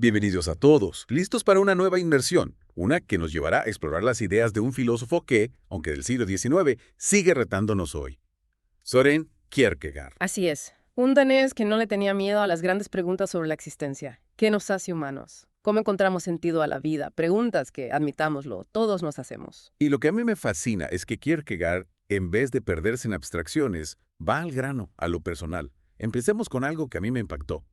Bienvenidos a todos, listos para una nueva inmersión, una que nos llevará a explorar las ideas de un filósofo que, aunque del siglo XIX, sigue retándonos hoy. Søren Kierkegaard. Así es. Un danés que no le tenía miedo a las grandes preguntas sobre la existencia. ¿Qué nos hace humanos? ¿Cómo encontramos sentido a la vida? Preguntas que, admitámoslo, todos nos hacemos. Y lo que a mí me fascina es que Kierkegaard, en vez de perderse en abstracciones, va al grano, a lo personal. Empecemos con algo que a mí me impactó: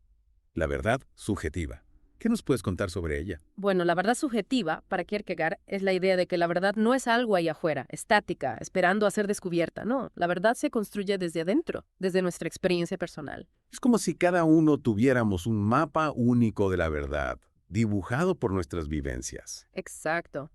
la verdad subjetiva. ¿Qué nos puedes contar sobre ella? Bueno, la verdad subjetiva, para Kierkegaard, es la idea de que la verdad no es algo ahí afuera, estática, esperando a ser descubierta. No, la verdad se construye desde adentro, desde nuestra experiencia personal. Es como si cada uno tuviéramos un mapa único de la verdad, dibujado por nuestras vivencias. Exacto.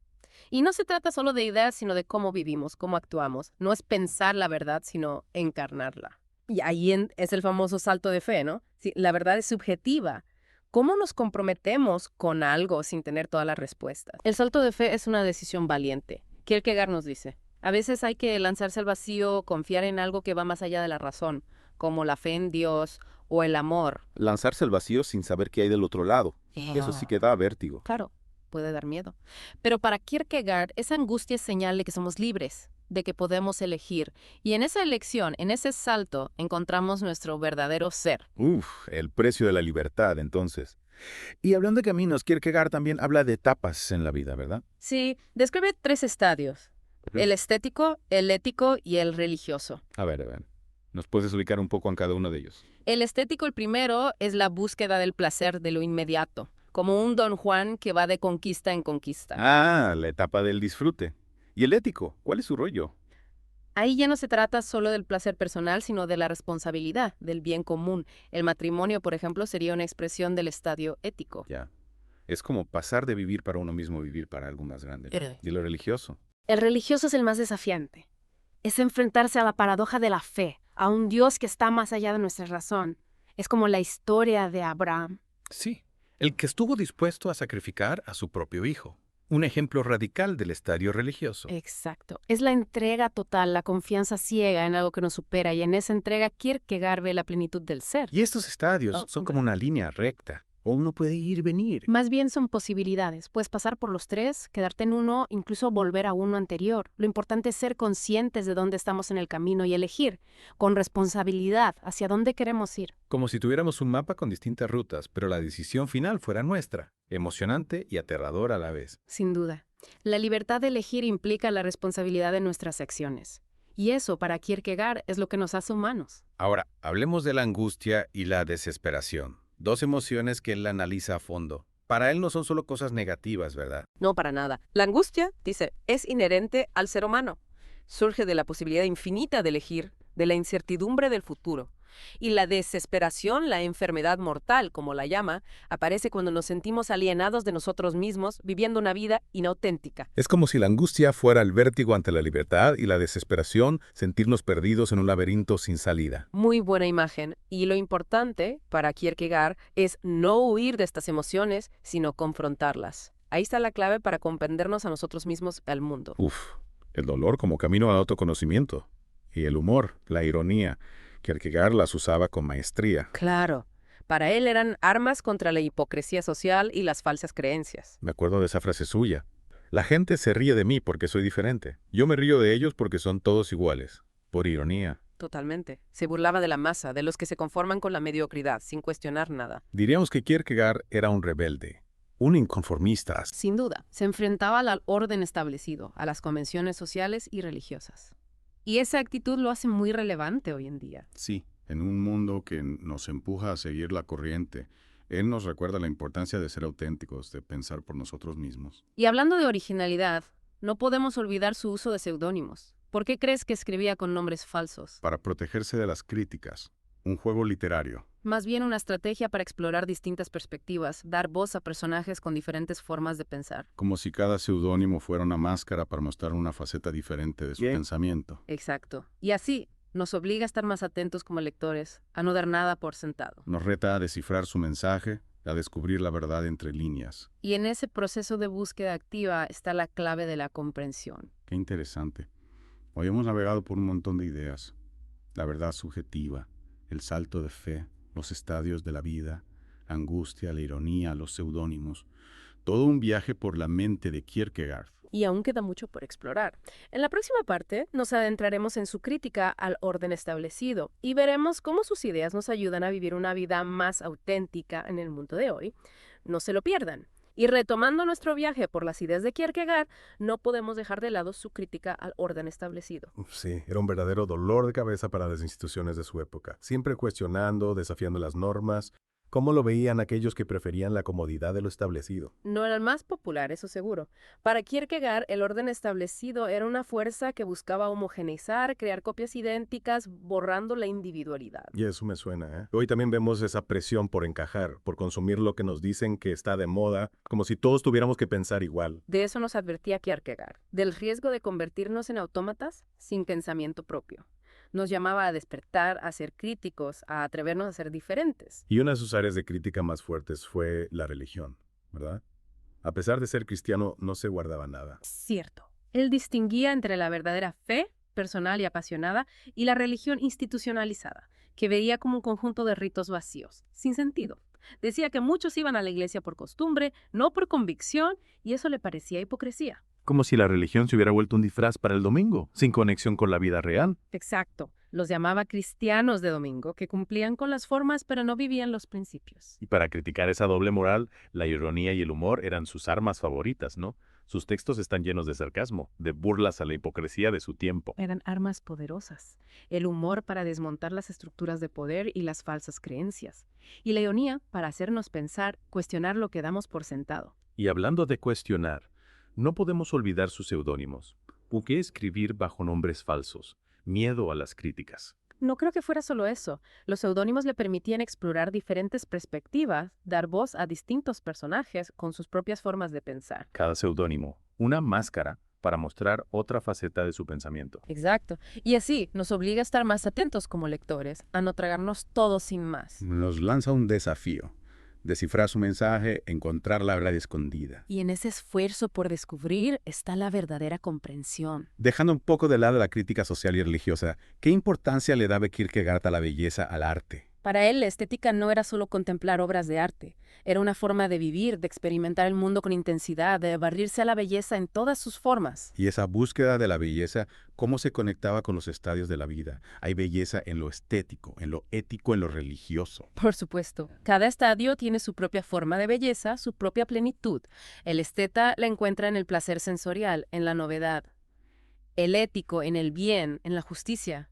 Y no se trata solo de ideas, sino de cómo vivimos, cómo actuamos. No es pensar la verdad, sino encarnarla. Y ahí es el famoso salto de fe, ¿no? Sí, la verdad es subjetiva. ¿Cómo nos comprometemos con algo sin tener todas las respuestas? El salto de fe es una decisión valiente. Kierkegaard nos dice, a veces hay que lanzarse al vacío, confiar en algo que va más allá de la razón, como la fe en Dios o el amor. Lanzarse al vacío sin saber qué hay del otro lado. Eso sí que da vértigo. Claro, puede dar miedo. Pero para Kierkegaard, esa angustia es señal de que somos libres, de que podemos elegir. Y en esa elección, en ese salto, encontramos nuestro verdadero ser. El precio de la libertad, entonces. Y hablando de caminos, Kierkegaard también habla de etapas en la vida, ¿verdad? Sí, describe 3 estadios: el estético, el ético y el religioso. A ver. ¿Nos puedes ubicar un poco en cada uno de ellos? El estético, el primero, es la búsqueda del placer, de lo inmediato, como un Don Juan que va de conquista en conquista. Ah, la etapa del disfrute. ¿Y el ético? ¿Cuál es su rollo? Ahí ya no se trata solo del placer personal, sino de la responsabilidad, del bien común. El matrimonio, por ejemplo, sería una expresión del estadio ético. Ya. Es como pasar de vivir para uno mismo a vivir para algo más grande. ¿Y lo religioso? El religioso es el más desafiante. Es enfrentarse a la paradoja de la fe, a un Dios que está más allá de nuestra razón. Es como la historia de Abraham. Sí, el que estuvo dispuesto a sacrificar a su propio hijo. Un ejemplo radical del estadio religioso. Exacto. Es la entrega total, la confianza ciega en algo que nos supera, y en esa entrega Kierkegaard ve la plenitud del ser. Y estos estadios Oh, son como una línea recta, o uno puede ir y venir. Más bien son posibilidades. Puedes pasar por los 3, quedarte en uno, incluso volver a uno anterior. Lo importante es ser conscientes de dónde estamos en el camino y elegir, con responsabilidad, hacia dónde queremos ir. Como si tuviéramos un mapa con distintas rutas, pero la decisión final fuera nuestra, emocionante y aterradora a la vez. Sin duda. La libertad de elegir implica la responsabilidad de nuestras acciones. Y eso, para Kierkegaard, es lo que nos hace humanos. Ahora, hablemos de la angustia y la desesperación. Dos emociones que él analiza a fondo. Para él no son solo cosas negativas, ¿verdad? No, para nada. La angustia, dice, es inherente al ser humano. Surge de la posibilidad infinita de elegir, de la incertidumbre del futuro. Y la desesperación, la enfermedad mortal, como la llama, aparece cuando nos sentimos alienados de nosotros mismos, viviendo una vida inauténtica. Es como si la angustia fuera el vértigo ante la libertad y la desesperación, sentirnos perdidos en un laberinto sin salida. Muy buena imagen. Y lo importante, para Kierkegaard, es no huir de estas emociones, sino confrontarlas. Ahí está la clave para comprendernos a nosotros mismos y al mundo. El dolor como camino al autoconocimiento. Y el humor, la ironía. Kierkegaard las usaba con maestría. Claro. Para él eran armas contra la hipocresía social y las falsas creencias. Me acuerdo de esa frase suya. La gente se ríe de mí porque soy diferente. Yo me río de ellos porque son todos iguales. Por ironía. Totalmente. Se burlaba de la masa, de los que se conforman con la mediocridad, sin cuestionar nada. Diríamos que Kierkegaard era un rebelde, un inconformista. Sin duda, se enfrentaba al orden establecido, a las convenciones sociales y religiosas. Y esa actitud lo hace muy relevante hoy en día. Sí, en un mundo que nos empuja a seguir la corriente, él nos recuerda la importancia de ser auténticos, de pensar por nosotros mismos. Y hablando de originalidad, no podemos olvidar su uso de seudónimos. ¿Por qué crees que escribía con nombres falsos? Para protegerse de las críticas, un juego literario. Más bien una estrategia para explorar distintas perspectivas, dar voz a personajes con diferentes formas de pensar. Como si cada seudónimo fuera una máscara para mostrar una faceta diferente de su pensamiento. Exacto. Y así nos obliga a estar más atentos como lectores, a no dar nada por sentado. Nos reta a descifrar su mensaje, a descubrir la verdad entre líneas. Y en ese proceso de búsqueda activa está la clave de la comprensión. Qué interesante. Hoy hemos navegado por un montón de ideas. La verdad subjetiva, el salto de fe, los estadios de la vida, angustia, la ironía, los seudónimos. Todo un viaje por la mente de Kierkegaard. Y aún queda mucho por explorar. En la próxima parte nos adentraremos en su crítica al orden establecido y veremos cómo sus ideas nos ayudan a vivir una vida más auténtica en el mundo de hoy. No se lo pierdan. Y retomando nuestro viaje por las ideas de Kierkegaard, no podemos dejar de lado su crítica al orden establecido. Sí, era un verdadero dolor de cabeza para las instituciones de su época, siempre cuestionando, desafiando las normas. ¿Cómo lo veían aquellos que preferían la comodidad de lo establecido? No era el más popular, eso seguro. Para Kierkegaard, el orden establecido era una fuerza que buscaba homogeneizar, crear copias idénticas, borrando la individualidad. Y eso me suena, ¿eh? Hoy también vemos esa presión por encajar, por consumir lo que nos dicen que está de moda, como si todos tuviéramos que pensar igual. De eso nos advertía Kierkegaard, del riesgo de convertirnos en autómatas sin pensamiento propio. Nos llamaba a despertar, a ser críticos, a atrevernos a ser diferentes. Y una de sus áreas de crítica más fuertes fue la religión, ¿verdad? A pesar de ser cristiano, no se guardaba nada. Cierto. Él distinguía entre la verdadera fe, personal y apasionada, y la religión institucionalizada, que veía como un conjunto de ritos vacíos, sin sentido. Decía que muchos iban a la iglesia por costumbre, no por convicción, y eso le parecía hipocresía. Como si la religión se hubiera vuelto un disfraz para el domingo, sin conexión con la vida real. Exacto. Los llamaba cristianos de domingo, que cumplían con las formas pero no vivían los principios. Y para criticar esa doble moral, la ironía y el humor eran sus armas favoritas, ¿no? Sus textos están llenos de sarcasmo, de burlas a la hipocresía de su tiempo. Eran armas poderosas. El humor para desmontar las estructuras de poder y las falsas creencias. Y la ironía para hacernos pensar, cuestionar lo que damos por sentado. Y hablando de cuestionar, no podemos olvidar sus seudónimos. ¿Por qué escribir bajo nombres falsos? Miedo a las críticas. No creo que fuera solo eso. Los seudónimos le permitían explorar diferentes perspectivas, dar voz a distintos personajes con sus propias formas de pensar. Cada seudónimo, una máscara para mostrar otra faceta de su pensamiento. Exacto. Y así nos obliga a estar más atentos como lectores, a no tragarnos todo sin más. Nos lanza un desafío. Descifrar su mensaje, encontrar la verdad escondida. Y en ese esfuerzo por descubrir está la verdadera comprensión. Dejando un poco de lado la crítica social y religiosa, ¿qué importancia le daba Kierkegaard a la belleza, al arte? Para él, la estética no era solo contemplar obras de arte. Era una forma de vivir, de experimentar el mundo con intensidad, de abrirse a la belleza en todas sus formas. Y esa búsqueda de la belleza, ¿cómo se conectaba con los estadios de la vida? Hay belleza en lo estético, en lo ético, en lo religioso. Por supuesto, cada estadio tiene su propia forma de belleza, su propia plenitud. El esteta la encuentra en el placer sensorial, en la novedad. El ético en el bien, en la justicia.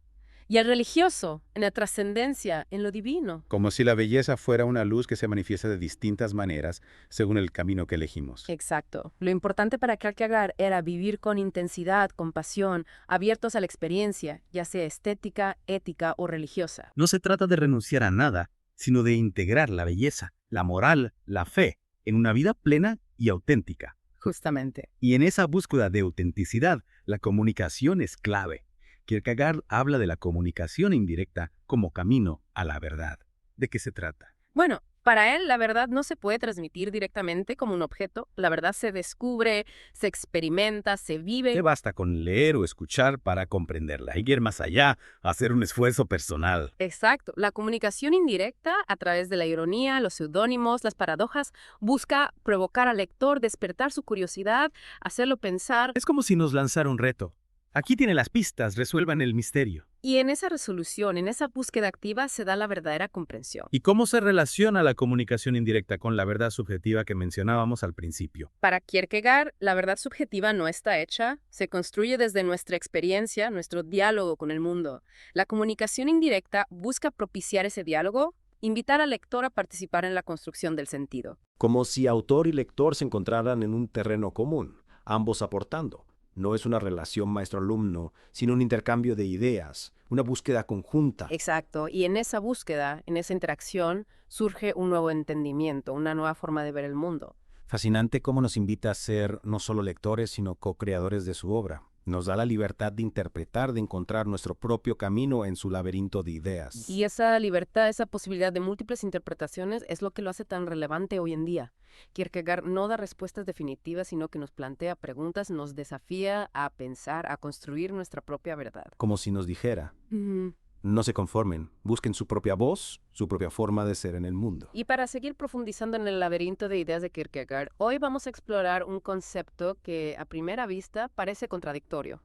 Y el religioso en la trascendencia, en lo divino. Como si la belleza fuera una luz que se manifiesta de distintas maneras según el camino que elegimos. Exacto. Lo importante para Kierkegaard era vivir con intensidad, con pasión, abiertos a la experiencia, ya sea estética, ética o religiosa. No se trata de renunciar a nada, sino de integrar la belleza, la moral, la fe, en una vida plena y auténtica. Justamente. Y en esa búsqueda de autenticidad, la comunicación es clave. Kierkegaard habla de la comunicación indirecta como camino a la verdad. ¿De qué se trata? Bueno, para él la verdad no se puede transmitir directamente como un objeto. La verdad se descubre, se experimenta, se vive. Te basta con leer o escuchar para comprenderla y ir más allá, hacer un esfuerzo personal. Exacto. La comunicación indirecta, a través de la ironía, los seudónimos, las paradojas, busca provocar al lector, despertar su curiosidad, hacerlo pensar. Es como si nos lanzara un reto. Aquí tiene las pistas, resuelvan el misterio. Y en esa resolución, en esa búsqueda activa, se da la verdadera comprensión. ¿Y cómo se relaciona la comunicación indirecta con la verdad subjetiva que mencionábamos al principio? Para Kierkegaard, la verdad subjetiva no está hecha, se construye desde nuestra experiencia, nuestro diálogo con el mundo. La comunicación indirecta busca propiciar ese diálogo, invitar al lector a participar en la construcción del sentido. Como si autor y lector se encontraran en un terreno común, ambos aportando. No es una relación maestro-alumno, sino un intercambio de ideas, una búsqueda conjunta. Exacto, y en esa búsqueda, en esa interacción, surge un nuevo entendimiento, una nueva forma de ver el mundo. Fascinante cómo nos invita a ser no solo lectores, sino co-creadores de su obra. Nos da la libertad de interpretar, de encontrar nuestro propio camino en su laberinto de ideas. Y esa libertad, esa posibilidad de múltiples interpretaciones es lo que lo hace tan relevante hoy en día. Kierkegaard no da respuestas definitivas, sino que nos plantea preguntas, nos desafía a pensar, a construir nuestra propia verdad. Como si nos dijera, No se conformen, busquen su propia voz, su propia forma de ser en el mundo. Y para seguir profundizando en el laberinto de ideas de Kierkegaard, hoy vamos a explorar un concepto que a primera vista parece contradictorio: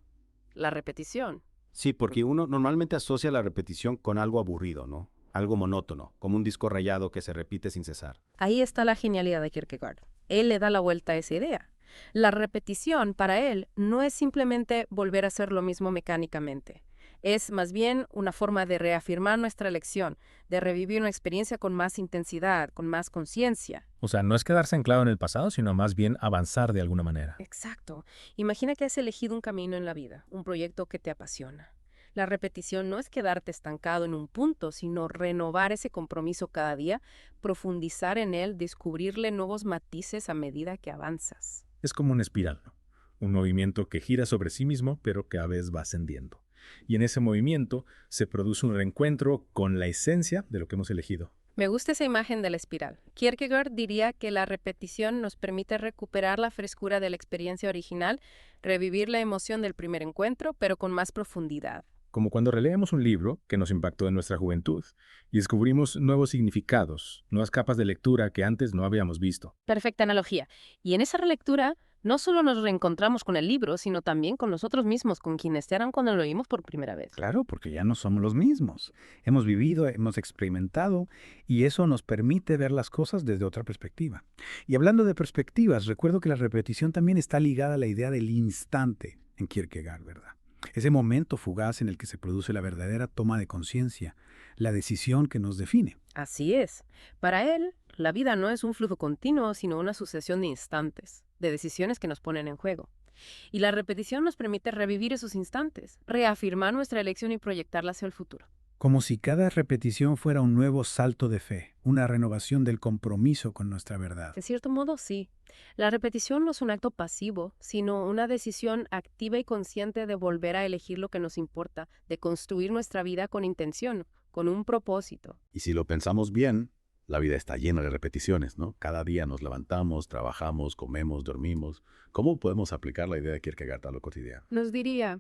la repetición. Sí, porque uno normalmente asocia la repetición con algo aburrido, ¿no? Algo monótono, como un disco rayado que se repite sin cesar. Ahí está la genialidad de Kierkegaard. Él le da la vuelta a esa idea. La repetición, para él, no es simplemente volver a hacer lo mismo mecánicamente. Es más bien una forma de reafirmar nuestra elección, de revivir una experiencia con más intensidad, con más conciencia. O sea, no es quedarse anclado en el pasado, sino más bien avanzar de alguna manera. Exacto. Imagina que has elegido un camino en la vida, un proyecto que te apasiona. La repetición no es quedarte estancado en un punto, sino renovar ese compromiso cada día, profundizar en él, descubrirle nuevos matices a medida que avanzas. Es como una espiral, ¿no? Un movimiento que gira sobre sí mismo, pero que a veces va ascendiendo. Y en ese movimiento se produce un reencuentro con la esencia de lo que hemos elegido. Me gusta esa imagen de la espiral. Kierkegaard diría que la repetición nos permite recuperar la frescura de la experiencia original, revivir la emoción del primer encuentro, pero con más profundidad. Como cuando releemos un libro que nos impactó en nuestra juventud y descubrimos nuevos significados, nuevas capas de lectura que antes no habíamos visto. Perfecta analogía. Y en esa relectura, no solo nos reencontramos con el libro, sino también con nosotros mismos, con quienes eran cuando lo oímos por primera vez. Claro, porque ya no somos los mismos. Hemos vivido, hemos experimentado y eso nos permite ver las cosas desde otra perspectiva. Y hablando de perspectivas, recuerdo que la repetición también está ligada a la idea del instante en Kierkegaard, ¿verdad? Ese momento fugaz en el que se produce la verdadera toma de conciencia, la decisión que nos define. Así es. Para él, la vida no es un flujo continuo, sino una sucesión de instantes, de decisiones que nos ponen en juego. Y la repetición nos permite revivir esos instantes, reafirmar nuestra elección y proyectarla hacia el futuro. Como si cada repetición fuera un nuevo salto de fe, una renovación del compromiso con nuestra verdad. De cierto modo, sí. La repetición no es un acto pasivo, sino una decisión activa y consciente de volver a elegir lo que nos importa, de construir nuestra vida con intención, con un propósito. Y si lo pensamos bien, la vida está llena de repeticiones, ¿no? Cada día nos levantamos, trabajamos, comemos, dormimos. ¿Cómo podemos aplicar la idea de Kierkegaard a lo cotidiano? Nos diría,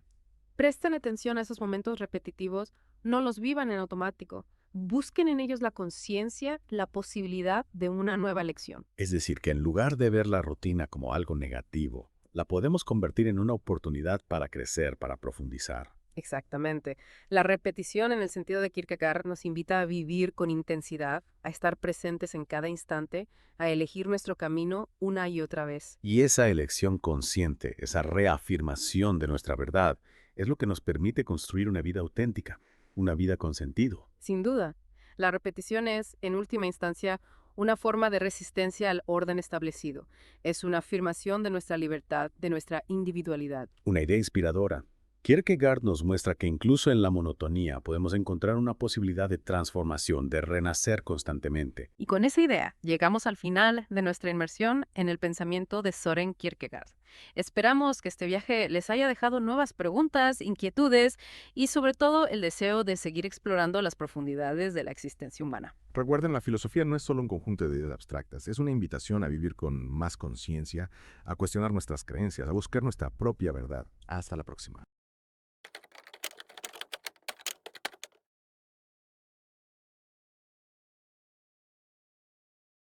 presten atención a esos momentos repetitivos, no los vivan en automático. Busquen en ellos la conciencia, la posibilidad de una nueva elección. Es decir, que en lugar de ver la rutina como algo negativo, la podemos convertir en una oportunidad para crecer, para profundizar. Exactamente. La repetición en el sentido de Kierkegaard nos invita a vivir con intensidad, a estar presentes en cada instante, a elegir nuestro camino una y otra vez. Y esa elección consciente, esa reafirmación de nuestra verdad, es lo que nos permite construir una vida auténtica, una vida con sentido. Sin duda, la repetición es, en última instancia, una forma de resistencia al orden establecido. Es una afirmación de nuestra libertad, de nuestra individualidad. Una idea inspiradora. Kierkegaard nos muestra que incluso en la monotonía podemos encontrar una posibilidad de transformación, de renacer constantemente. Y con esa idea llegamos al final de nuestra inmersión en el pensamiento de Søren Kierkegaard. Esperamos que este viaje les haya dejado nuevas preguntas, inquietudes y sobre todo el deseo de seguir explorando las profundidades de la existencia humana. Recuerden, la filosofía no es solo un conjunto de ideas abstractas, es una invitación a vivir con más conciencia, a cuestionar nuestras creencias, a buscar nuestra propia verdad. Hasta la próxima.